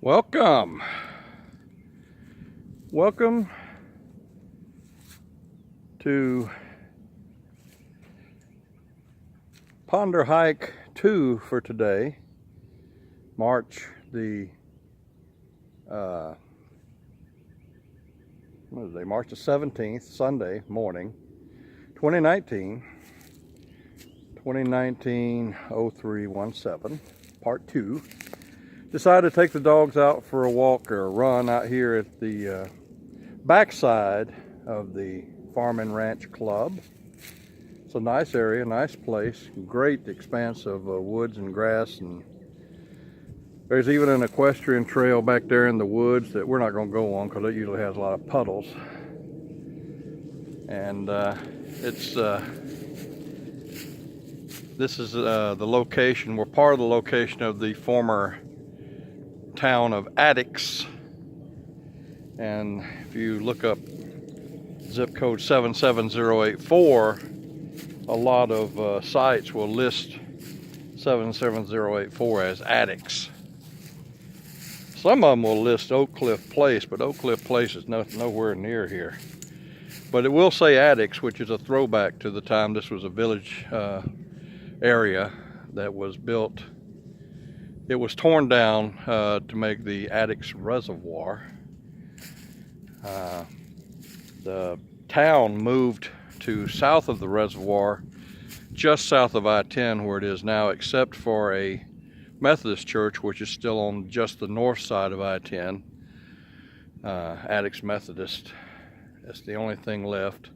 Welcome. Welcome to Ponder Hike 2 for today, March the March the 17th, Sunday morning, 2019 0317, part 2. Decided to take the dogs out for a walk or a run out here at the backside of the Farm and Ranch Club. It's a nice area, nice place, great expanse of woods and grass, and there's even an equestrian trail back there in the woods that we're not going to go on because it usually has a lot of puddles. And this is the location. We're part of the location of the former town of Addicks, and if you look up zip code 77084, a lot of sites will list 77084 as Addicks. Some of them will list Oak Cliff Place, but Oak Cliff Place is nowhere near here. But it will say Addicks, which is a throwback to the time this was a village area that was built. It was torn down to make the Addicks Reservoir. The town moved to south of the reservoir, just south of I-10 where it is now, except for a Methodist church, which is still on just the north side of I-10. Addicks Methodist. That's the only thing left.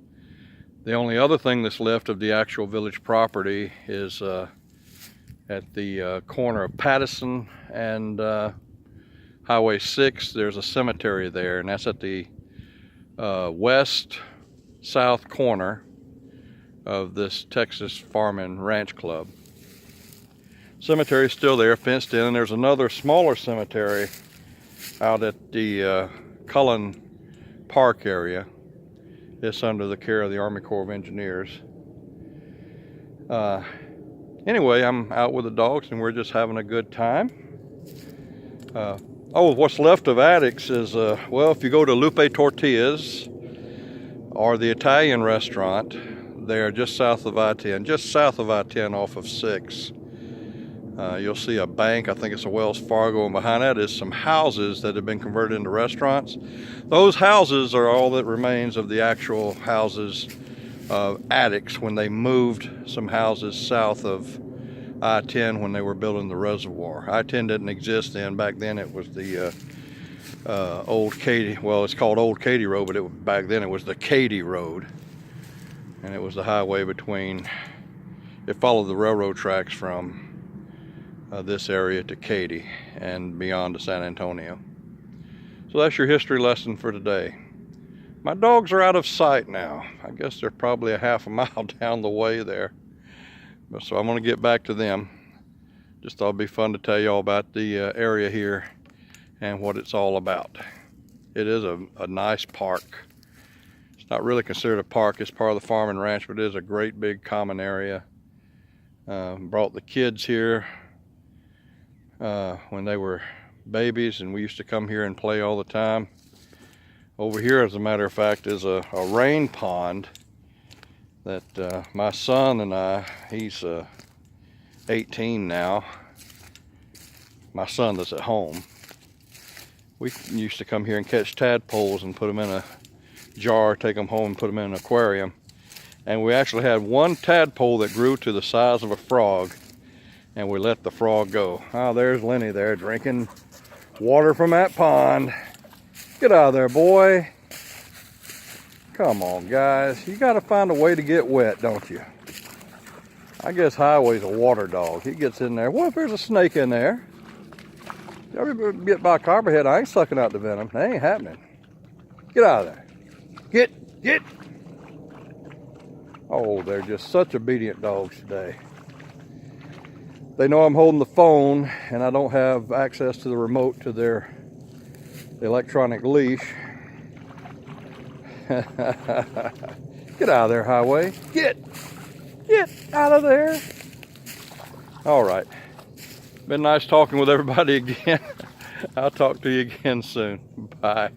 The only other thing that's left of the actual village property is at the corner of Pattison and Highway 6. There's a cemetery there, and that's at the west-south corner of this Texas Farm and Ranch Club. Cemetery is still there, fenced in, and there's another smaller cemetery out at the Cullen Park area. It's under the care of the Army Corps of Engineers. Anyway, I'm out with the dogs and we're just having a good time. What's left of Addicks is, well, if you go to Lupe Tortillas or the Italian restaurant, they're just south of I-10, just south of I-10 off of 6. You'll see a bank, I think it's a Wells Fargo, and behind that is some houses that have been converted into restaurants. Those houses are all that remains of the actual houses of Addicks when they moved some houses south of I-10 when they were building the reservoir. I-10 didn't exist then. Back then it was the old Katy, well, it's called Old Katy Road, but back then it was the Katy Road. And it was the highway between, it followed the railroad tracks from this area to Katy and beyond to San Antonio. So that's your history lesson for today. My dogs are out of sight now. I guess they're probably a half a mile down the way there. So I'm going to get back to them. Just thought it'd be fun to tell you all about the area here and what it's all about. It is a nice park. It's not really considered a park. It's part of the farm and ranch, but it is a great big common area. Brought the kids here when they were babies, and we used to come here and play all the time. Over here, as a matter of fact, is a rain pond that my son and I, he's 18 now, my son that's at home, we used to come here and catch tadpoles and put them in a jar, take them home and put them in an aquarium. And we actually had one tadpole that grew to the size of a frog, and we let the frog go. Oh, there's Lenny there drinking water from that pond. Get out of there, boy. Come on, guys. You got to find a way to get wet, don't you? I guess Highway's a water dog. He gets in there. What if there's a snake in there? You ever get by a copperhead? I ain't sucking out the venom. That ain't happening. Get out of there. Get. Oh, they're just such obedient dogs today. They know I'm holding the phone and I don't have access to the remote to their electronic leash. Get out of there, Highway. Get out of there. All right. Been nice talking with everybody again. I'll talk to you again soon. Bye.